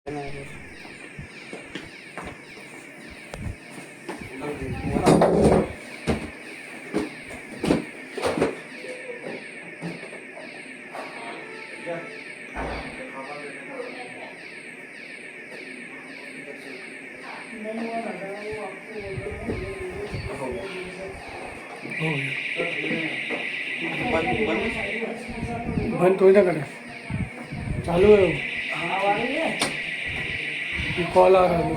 बंद थोड़ी ना करें, चालू है वो, कॉल आ रहा है।